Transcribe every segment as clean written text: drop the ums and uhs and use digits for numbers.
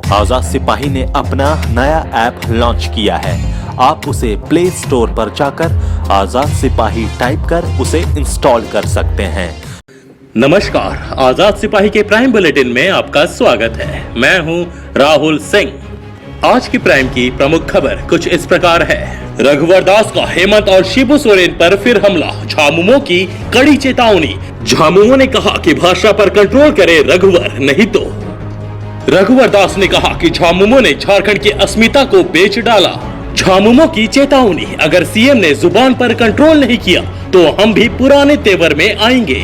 आजाद सिपाही ने अपना नया ऐप लॉन्च किया है। आप उसे प्ले स्टोर पर जाकर आजाद सिपाही टाइप कर उसे इंस्टॉल कर सकते हैं। नमस्कार, आजाद सिपाही के प्राइम बुलेटिन में आपका स्वागत है। मैं हूं राहुल सिंह। आज की प्राइम की प्रमुख खबर कुछ इस प्रकार है। रघुवर दास का हेमंत और शिबू सोरेन पर फिर हमला, झामुमो की कड़ी चेतावनी। झामुमो ने कहा कि भाषा पर कंट्रोल करे रघुवर, नहीं तो। रघुवर दास ने कहा कि झामुमो ने झारखंड की अस्मिता को बेच डाला। झामुमो की चेतावनी, अगर सीएम ने जुबान पर कंट्रोल नहीं किया तो हम भी पुराने तेवर में आएंगे।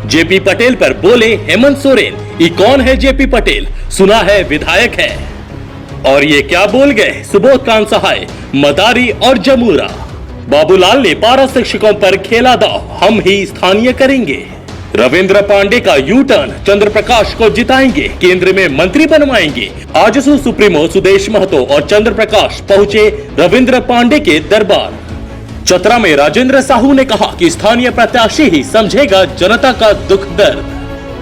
जेपी पटेल पर बोले हेमंत सोरेन, ये कौन है जेपी पटेल? सुना है विधायक है। और ये क्या बोल गए सुबोध कांत सहाय, मदारी और जमूरा। बाबूलाल ने पारा शिक्षकों पर खेला दाव, हम ही स्थानीय करेंगे। रविंद्र पांडे का यू टर्न, चंद्र प्रकाश को जिताएंगे, केंद्र में मंत्री बनवाएंगे। आजसू सुप्रीमो सुदेश महतो और चंद्र प्रकाश पहुंचे रविंद्र पांडे के दरबार। चतरा में राजेंद्र साहू ने कहा कि स्थानीय प्रत्याशी ही समझेगा जनता का दुख दर्द।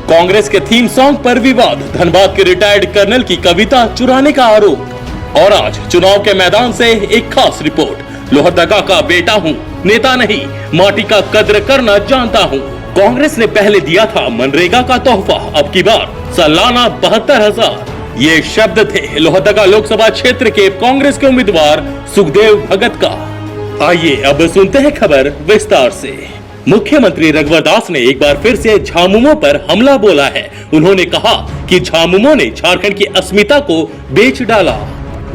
कांग्रेस के थीम सॉन्ग पर विवाद, धनबाद के रिटायर्ड कर्नल की कविता चुराने का आरोप। और आज चुनाव के मैदान से एक खास रिपोर्ट। लोहरदगा का बेटा हूं, नेता नहीं, माटी का कद्र करना जानता हूं। कांग्रेस ने पहले दिया था मनरेगा का तोहफा, अब की बार सालाना 72,000। ये शब्द थे लोहरदगा लोकसभा क्षेत्र के कांग्रेस के उम्मीदवार सुखदेव भगत का। आइए अब सुनते हैं खबर विस्तार से। मुख्यमंत्री रघुवर दास ने एक बार फिर से झामुमो पर हमला बोला है। उन्होंने कहा कि झामुमो ने झारखंड की अस्मिता को बेच डाला।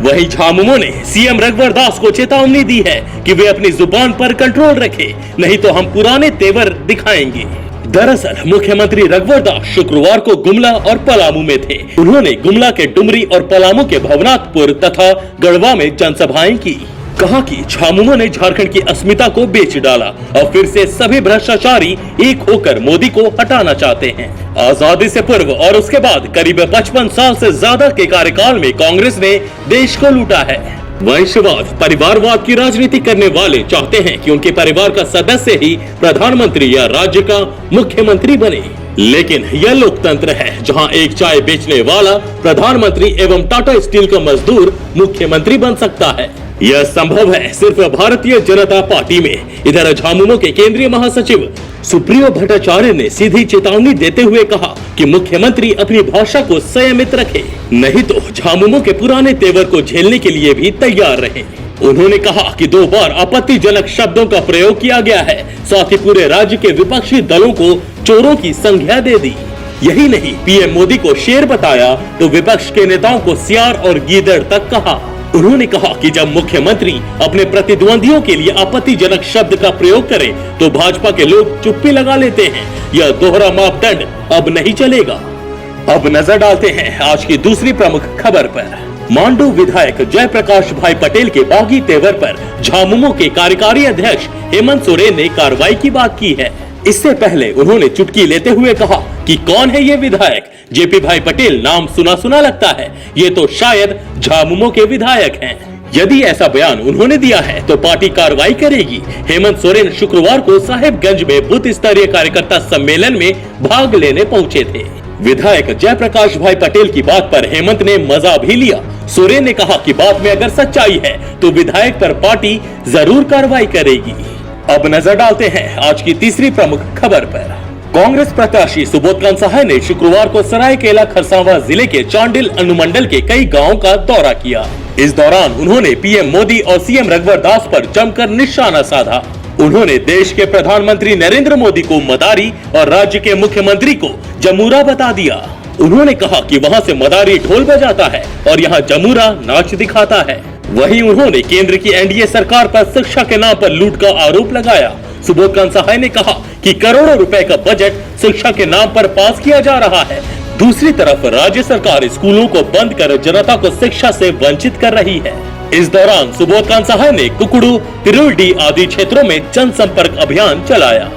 वहीं झामुमो ने सीएम रघुवर दास को चेतावनी दी है कि वे अपनी जुबान पर कंट्रोल रखें, नहीं तो हम पुराने तेवर दिखाएंगे। दरअसल मुख्यमंत्री रघुवर दास शुक्रवार को गुमला और पलामू में थे। उन्होंने गुमला के डुमरी और पलामू के भवनाथपुर तथा गढ़वा में जनसभाएं की। कहा कि झामुमो ने झारखंड की अस्मिता को बेच डाला और फिर से सभी भ्रष्टाचारी एक होकर मोदी को हटाना चाहते हैं। आजादी से पूर्व और उसके बाद करीब 55 साल से ज्यादा के कार्यकाल में कांग्रेस ने देश को लूटा है। वंशवाद, परिवारवाद की राजनीति करने वाले चाहते हैं कि उनके परिवार का सदस्य ही प्रधानमंत्री या राज्य का मुख्यमंत्री बने। लेकिन यह लोकतंत्र है जहां एक चाय बेचने वाला प्रधानमंत्री एवं टाटा स्टील का मजदूर मुख्यमंत्री बन सकता है। यह संभव है सिर्फ भारतीय जनता पार्टी में। इधर झामुमो के केंद्रीय महासचिव सुप्रियो भट्टाचार्य ने सीधी चेतावनी देते हुए कहा कि मुख्यमंत्री अपनी भाषा को संयमित रखे, नहीं तो झामुमो के पुराने तेवर को झेलने के लिए भी तैयार रहे। उन्होंने कहा कि 2 बार आपत्तिजनक शब्दों का प्रयोग किया गया है, साथ ही पूरे राज्य के विपक्षी दलों को चोरों की संज्ञा दे दी। यही नहीं, पीएम मोदी को शेर बताया तो विपक्ष के नेताओं को सियार और गीदड़ तक कहा। उन्होंने कहा कि जब मुख्यमंत्री अपने प्रतिद्वंदियों के लिए आपत्तिजनक शब्द का प्रयोग करे तो भाजपा के लोग चुप्पी लगा लेते हैं। यह दोहरा मापदंड अब नहीं चलेगा। अब नजर डालते हैं आज की दूसरी प्रमुख खबर पर। मांडू विधायक जयप्रकाश भाई पटेल के बागी तेवर पर झामुमो के कार्यकारी अध्यक्ष हेमंत सोरेन ने कार्रवाई की बात की है। इससे पहले उन्होंने चुटकी लेते हुए कहा कि कौन है ये विधायक? जेपी भाई पटेल नाम सुना सुना लगता है, ये तो शायद झामुमो के विधायक हैं। यदि ऐसा बयान उन्होंने दिया है तो पार्टी कार्रवाई करेगी। हेमंत सोरेन शुक्रवार को साहेबगंज में बूथ स्तरीय कार्यकर्ता सम्मेलन में भाग लेने पहुंचे थे। विधायक जयप्रकाश भाई पटेल की बात पर हेमंत ने मजा भी लिया। सोरेन ने कहा कि बात में अगर सच्चाई है तो विधायक पर पार्टी जरूर कार्रवाई करेगी। अब नजर डालते हैं आज की तीसरी प्रमुख खबर पर। कांग्रेस प्रत्याशी सुबोध कांत सहाय ने शुक्रवार को सरायकेला खरसावां जिले के चांडिल अनुमंडल के कई गांवों का दौरा किया। इस दौरान उन्होंने पीएम मोदी और सीएम रघुवर दास पर जमकर निशाना साधा। उन्होंने देश के प्रधानमंत्री नरेंद्र मोदी को मदारी और राज्य के मुख्यमंत्री को जमूरा बता दिया। उन्होंने कहा कि वहां से मदारी ढोल बजाता है और यहाँ जमूरा नाच दिखाता है। वहीं उन्होंने केंद्र की एनडीए सरकार पर शिक्षा के नाम पर लूट का आरोप लगाया। सुबोध कांत सहाय ने कहा कि करोड़ों रुपए का बजट शिक्षा के नाम पर पास किया जा रहा है। दूसरी तरफ राज्य सरकार स्कूलों को बंद कर जनता को शिक्षा से वंचित कर रही है। इस दौरान सुबोध कांत सहाय ने कुकुड़ू, तिरुलडी आदि क्षेत्रों में जनसंपर्क अभियान चलाया।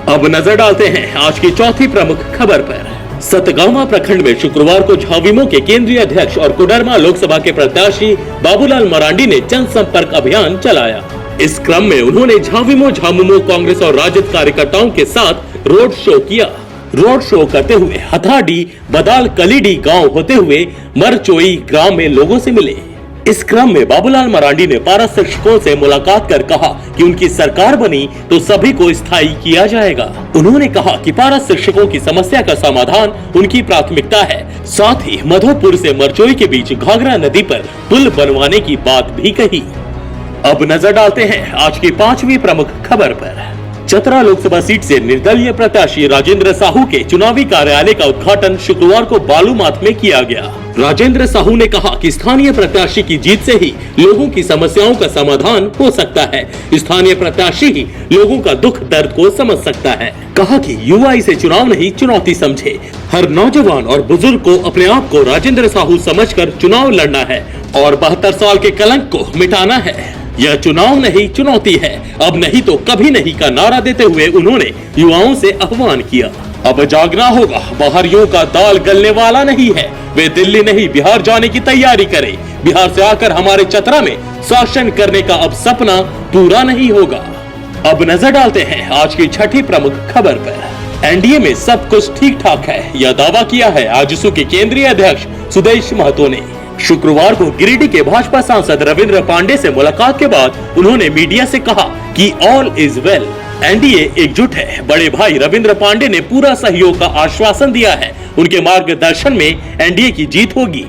अब नजर डालते हैं आज की चौथी प्रमुख खबर पर। सतगावा प्रखंड में शुक्रवार को झाविमो के केंद्रीय अध्यक्ष और कोडरमा लोकसभा के प्रत्याशी बाबूलाल मरांडी ने जनसंपर्क अभियान चलाया। इस क्रम में उन्होंने झाविमो झामुमो कांग्रेस और राजद कार्यकर्ताओं के साथ रोड शो किया। रोड शो करते हुए हथाडी बदाल कलीडी गांव होते हुए मरचोई ग्राम में लोगों से मिले। इस क्रम में बाबूलाल मरांडी ने पारा शिक्षकों से मुलाकात कर कहा कि उनकी सरकार बनी तो सभी को स्थायी किया जाएगा। उन्होंने कहा कि पारा शिक्षकों की समस्या का समाधान उनकी प्राथमिकता है। साथ ही मधोपुर से मरचोई के बीच घाघरा नदी पर पुल बनवाने की बात भी कही। अब नजर डालते हैं आज की 5वीं प्रमुख खबर पर। चतरा लोकसभा सीट से निर्दलीय प्रत्याशी राजेंद्र साहू के चुनावी कार्यालय का उद्घाटन शुक्रवार को बालूमाथ में किया गया। राजेंद्र साहू ने कहा कि स्थानीय प्रत्याशी की जीत से ही लोगों की समस्याओं का समाधान हो सकता है। स्थानीय प्रत्याशी ही लोगों का दुख दर्द को समझ सकता है। कहा कि युवा इसे चुनाव नहीं चुनौती समझे। हर नौजवान और बुजुर्ग को अपने आप को राजेंद्र साहू समझकर चुनाव लड़ना है और 72 साल के कलंक को मिटाना है। यह चुनाव नहीं चुनौती है, अब नहीं तो कभी नहीं का नारा देते हुए उन्होंने युवाओं से आह्वान किया। अब जागना होगा, बाहरियों का दाल गलने वाला नहीं है। वे दिल्ली नहीं बिहार जाने की तैयारी करें। बिहार से आकर हमारे चतरा में शासन करने का अब सपना पूरा नहीं होगा। अब नजर डालते हैं आज की 6ठी प्रमुख खबर पर। एनडीए में सब कुछ ठीक ठाक है, यह दावा किया है आजसू के केंद्रीय अध्यक्ष सुदेश महतो ने। शुक्रवार को गिरिडीह के भाजपा सांसद रविंद्र पांडे से मुलाकात के बाद उन्होंने मीडिया से कहा कि ऑल इज वेल, एनडीए एकजुट है। बड़े भाई रविंद्र पांडे ने पूरा सहयोग का आश्वासन दिया है। उनके मार्गदर्शन में एनडीए की जीत होगी।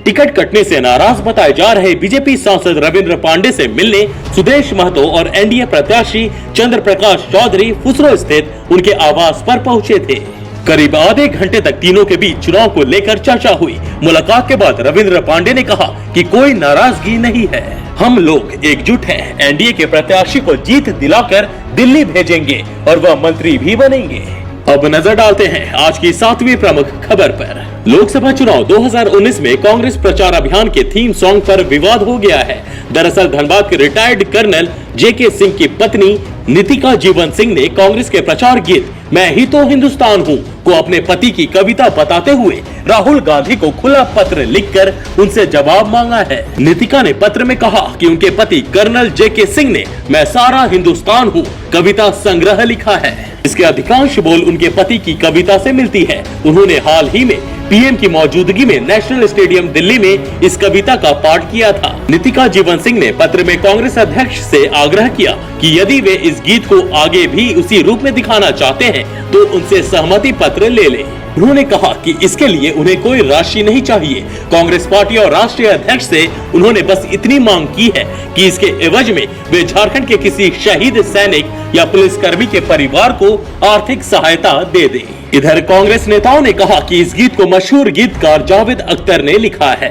टिकट कटने से नाराज बताए जा रहे बीजेपी सांसद रविंद्र पांडे से मिलने सुदेश महतो और एनडीए प्रत्याशी चंद्र प्रकाश चौधरी फुसरो स्थित उनके आवास पर पहुंचे थे। करीब आधे घंटे तक तीनों के बीच चुनाव को लेकर चर्चा हुई। मुलाकात के बाद रविंद्र पांडे ने कहा कि कोई नाराजगी नहीं है, हम लोग एकजुट हैं। एनडीए के प्रत्याशी को जीत दिलाकर दिल्ली भेजेंगे और वह मंत्री भी बनेंगे। अब नजर डालते हैं आज की 7वीं प्रमुख खबर पर। लोकसभा चुनाव 2019 में कांग्रेस प्रचार अभियान के थीम सॉन्ग पर विवाद हो गया है। दरअसल धनबाद के रिटायर्ड कर्नल जेके सिंह की पत्नी नितिका जीवन सिंह ने कांग्रेस के प्रचार गीत मैं ही तो हिंदुस्तान हूँ को अपने पति की कविता बताते हुए राहुल गांधी को खुला पत्र लिखकर उनसे जवाब मांगा है। नितिका ने पत्र में कहा कि उनके पति कर्नल जेके सिंह ने मैं सारा हिंदुस्तान हूँ कविता संग्रह लिखा है। इसके अधिकांश बोल उनके पति की कविता से मिलती है। उन्होंने हाल ही में पीएम की मौजूदगी में नेशनल स्टेडियम दिल्ली में इस कविता का पाठ किया था। नितिका जीवन सिंह ने पत्र में कांग्रेस अध्यक्ष से आग्रह किया कि यदि वे इस गीत को आगे भी उसी रूप में दिखाना चाहते हैं तो उनसे सहमति पत्र ले लें। उन्होंने कहा कि इसके लिए उन्हें कोई राशि नहीं चाहिए। कांग्रेस पार्टी और राष्ट्रीय अध्यक्ष से उन्होंने बस इतनी मांग की है कि इसके एवज में वे झारखंड के किसी शहीद सैनिक या पुलिसकर्मी के परिवार को आर्थिक सहायता दे दें। इधर कांग्रेस नेताओं ने कहा कि इस गीत को मशहूर गीतकार जावेद अख्तर ने लिखा है।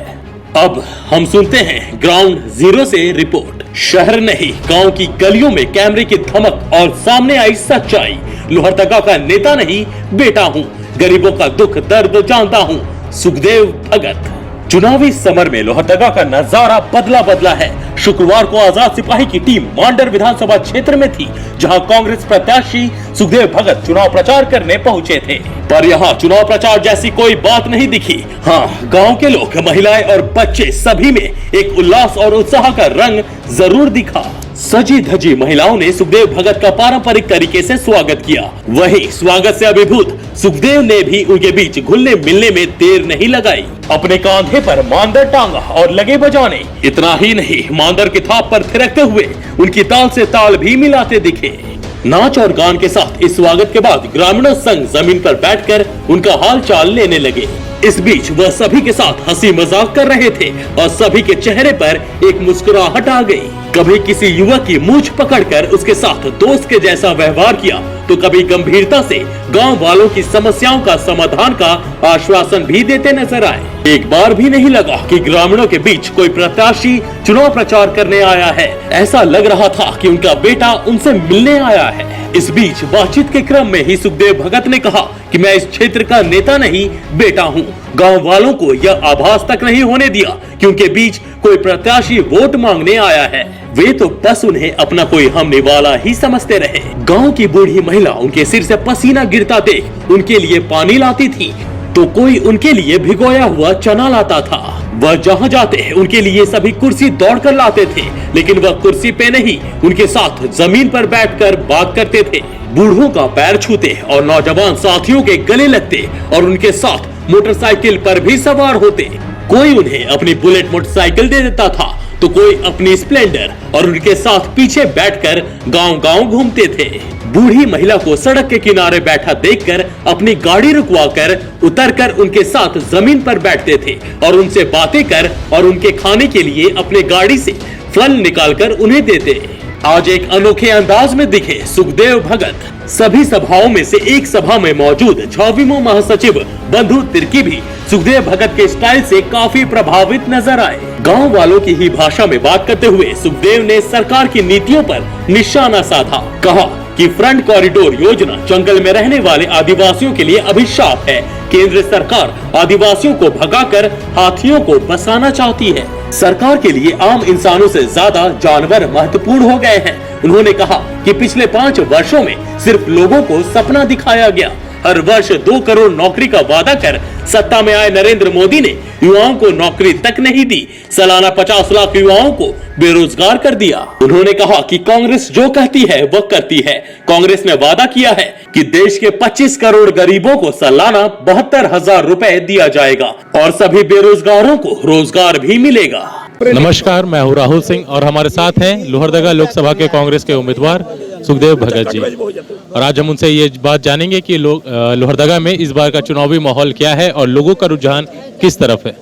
अब हम सुनते हैं ग्राउंड जीरो से रिपोर्ट। शहर नहीं गांव की गलियों में कैमरे की धमक और सामने आई सच्चाई। लोहरदगा का नेता नहीं बेटा हूँ, गरीबों का दुख दर्द जानता हूँ, सुखदेव भगत। चुनावी समर में लोहरदगा का नजारा बदला बदला है। शुक्रवार को आजाद सिपाही की टीम मांडर विधानसभा क्षेत्र में थी, जहां कांग्रेस प्रत्याशी सुखदेव भगत चुनाव प्रचार करने पहुंचे थे। पर यहां चुनाव प्रचार जैसी कोई बात नहीं दिखी। हाँ, गांव के लोग, महिलाएं और बच्चे सभी में एक उल्लास और उत्साह का रंग जरूर दिखा। सजी धजी महिलाओं ने सुखदेव भगत का पारंपरिक तरीके से स्वागत किया। वहीं स्वागत से अभिभूत सुखदेव ने भी उनके बीच घुलने मिलने में देर नहीं लगाई। अपने कांधे पर मांदर टांगा और लगे बजाने। इतना ही नहीं, मांदर की थाप पर थिरकते हुए उनकी ताल से ताल भी मिलाते दिखे। नाच और गान के साथ इस स्वागत के बाद ग्रामीणों संग जमीन पर बैठकर उनका हाल चाल लेने लगे। इस बीच वह सभी के साथ हंसी मजाक कर रहे थे और सभी के चेहरे पर एक मुस्कुराहट आ गई। कभी किसी युवक की मूंछ पकड़कर उसके साथ दोस्त के जैसा व्यवहार किया तो कभी गंभीरता से गांव वालों की समस्याओं का समाधान का आश्वासन भी देते नजर आए। एक बार भी नहीं लगा कि ग्रामीणों के बीच कोई प्रत्याशी चुनाव प्रचार करने आया है। ऐसा लग रहा था कि उनका बेटा उनसे मिलने आया है। इस बीच बातचीत के क्रम में ही सुखदेव भगत ने कहा कि मैं इस क्षेत्र का नेता नहीं बेटा हूँ। गांव वालों को यह आभास तक नहीं होने दिया कि उनके बीच कोई प्रत्याशी वोट मांगने आया है। वे तो बस उन्हें अपना कोई हमने वाला ही समझते रहे। गांव की बूढ़ी महिला उनके सिर से पसीना गिरता देख उनके लिए पानी लाती थी। तो कोई उनके लिए भिगोया हुआ चना लाता था। वह जहाँ जाते उनके लिए सभी कुर्सी दौड़ कर लाते थे, लेकिन वह कुर्सी पे नहीं, उनके साथ जमीन पर बैठकर बात करते थे। बूढ़ों का पैर छूते और नौजवान साथियों के गले लगते और उनके साथ मोटरसाइकिल पर भी सवार होते। कोई उन्हें अपनी बुलेट मोटरसाइकिल दे देता था तो कोई अपनी स्प्लेंडर और उनके साथ पीछे बैठकर गांव-गांव घूमते थे। बूढ़ी महिला को सड़क के किनारे बैठा देखकर अपनी गाड़ी रुकवाकर उतरकर उनके साथ जमीन पर बैठते थे और उनसे बातें कर और उनके खाने के लिए अपने गाड़ी से फल निकालकर उन्हें देते। आज एक अनोखे अंदाज में दिखे सुखदेव भगत। सभी सभाओं में से एक सभा में मौजूद झाविमो महासचिव बंधु तिर्की भी सुखदेव भगत के स्टाइल से काफी प्रभावित नजर आए। गांव वालों की ही भाषा में बात करते हुए सुखदेव ने सरकार की नीतियों पर निशाना साधा। कहा कि फ्रंट कॉरिडोर योजना जंगल में रहने वाले आदिवासियों के लिए अभिशाप है। केंद्र सरकार आदिवासियों को भगाकर हाथियों को बसाना चाहती है। सरकार के लिए आम इंसानों से ज्यादा जानवर महत्वपूर्ण हो गए हैं। उन्होंने कहा कि पिछले 5 वर्षों में सिर्फ लोगों को सपना दिखाया गया। हर वर्ष 2 करोड़ नौकरी का वादा कर सत्ता में आए नरेंद्र मोदी ने युवाओं को नौकरी तक नहीं दी। सालाना 50 लाख युवाओं को बेरोजगार कर दिया। उन्होंने कहा कि कांग्रेस जो कहती है वह करती है। कांग्रेस ने वादा किया है कि देश के 25 करोड़ गरीबों को सालाना 72,000 रुपए दिया जाएगा और सभी बेरोजगारों को रोजगार भी मिलेगा। नमस्कार, मैं हूं राहुल सिंह और हमारे साथ हैं लोहरदगा लोकसभा के कांग्रेस के उम्मीदवार सुखदेव भगत जी। और आज हम उनसे ये बात जानेंगे कि लोहरदगा में इस बार का चुनावी माहौल क्या है और लोगों का रुझान किस तरफ है।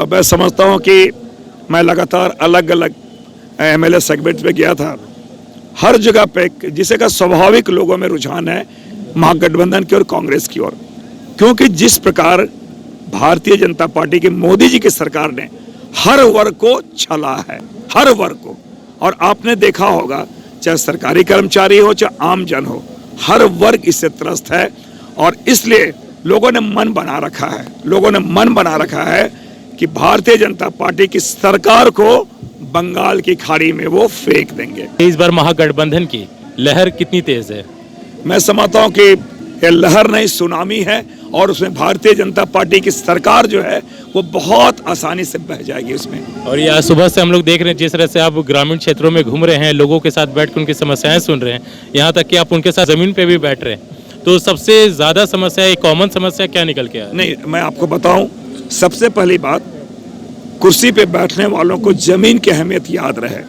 मैं समझता हूँ कि मैं लगातार अलग अलग एमएलए सेगमेंट में गया था। हर जगह पे जिसे का स्वाभाविक लोगों में रुझान है महागठबंधन की और कांग्रेस की ओर, क्योंकि जिस प्रकार भारतीय जनता पार्टी की मोदी जी की सरकार ने हर वर्ग को छला है, हर वर्ग को। और आपने देखा होगा चाहे सरकारी कर्मचारी हो चाहे आम जन हो, हर वर्ग इससे त्रस्त है। और इसलिए लोगों ने मन बना रखा है कि भारतीय जनता पार्टी की सरकार को बंगाल की खाड़ी में वो फेंक देंगे। इस बार महागठबंधन की लहर कितनी तेज है? मैं समझता हूँ कि ये लहर नहीं सुनामी है और उसमें भारतीय जनता पार्टी की सरकार जो है वो बहुत आसानी से बह जाएगी उसमें। और ये आज सुबह से हम लोग देख रहे हैं जिस तरह से आप ग्रामीण क्षेत्रों में घूम रहे हैं, लोगों के साथ बैठ कर उनकी समस्याएं सुन रहे हैं, यहाँ तक कि आप उनके साथ जमीन पे भी बैठ रहे हैं। तो सबसे ज्यादा समस्या, एक कॉमन समस्या क्या निकल के आया? नहीं, मैं आपको बताऊं, सबसे पहली बात कुर्सी पे बैठने वालों को जमीन की अहमियत याद रहे।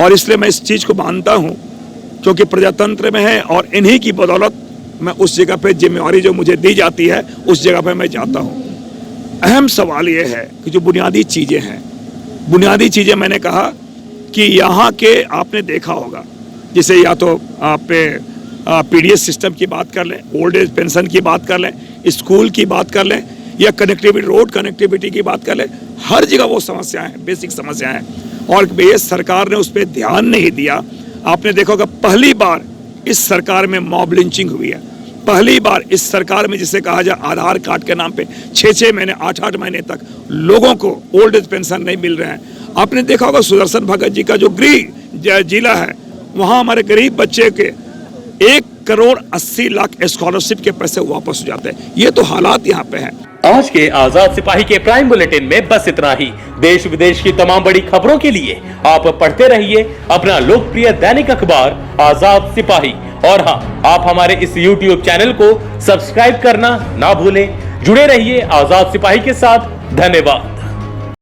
और इसलिए मैं इस चीज को मानता हूं क्योंकि प्रजातंत्र में है और इन्हीं की बदौलत मैं उस जगह पे जिम्मेवारी जो मुझे दी जाती है उस जगह पे मैं जाता हूं। अहम सवाल ये है कि जो बुनियादी चीजें हैं, बुनियादी चीजें मैंने कहा कि यहाँ के आपने देखा होगा, जैसे या तो आप पीडीएस सिस्टम की बात कर लें, ओल्ड एज पेंशन की बात कर लें, स्कूल की बात कर लें या कनेक्टिविटी, रोड कनेक्टिविटी की बात कर लें, हर जगह वो समस्याएं हैं, बेसिक समस्याएं हैं। और बेस सरकार ने उस पर ध्यान नहीं दिया। आपने देखा होगा पहली बार इस सरकार में मॉब लिंचिंग हुई है। पहली बार इस सरकार में जिसे कहा जाए आधार कार्ड के नाम पे 6-6 महीने 8-8 महीने तक लोगों को ओल्ड एज पेंशन नहीं मिल रहे हैं। आपने देखा होगा सुदर्शन भगत जी का जो गृह जिला है, वहां हमारे गरीब बच्चे के 1,80,00,000 स्कॉलरशिप के पैसे वापस हो जाते हैं। ये तो हालात यहाँ पे हैं। आज के आजाद सिपाही के प्राइम बुलेटिन में बस इतना ही। देश विदेश की तमाम बड़ी खबरों के लिए आप पढ़ते रहिए अपना लोकप्रिय दैनिक अखबार आजाद सिपाही। और हाँ, आप हमारे इस YouTube चैनल को सब्सक्राइब करना ना भूलें। जुड़े रहिए आजाद सिपाही के साथ। धन्यवाद।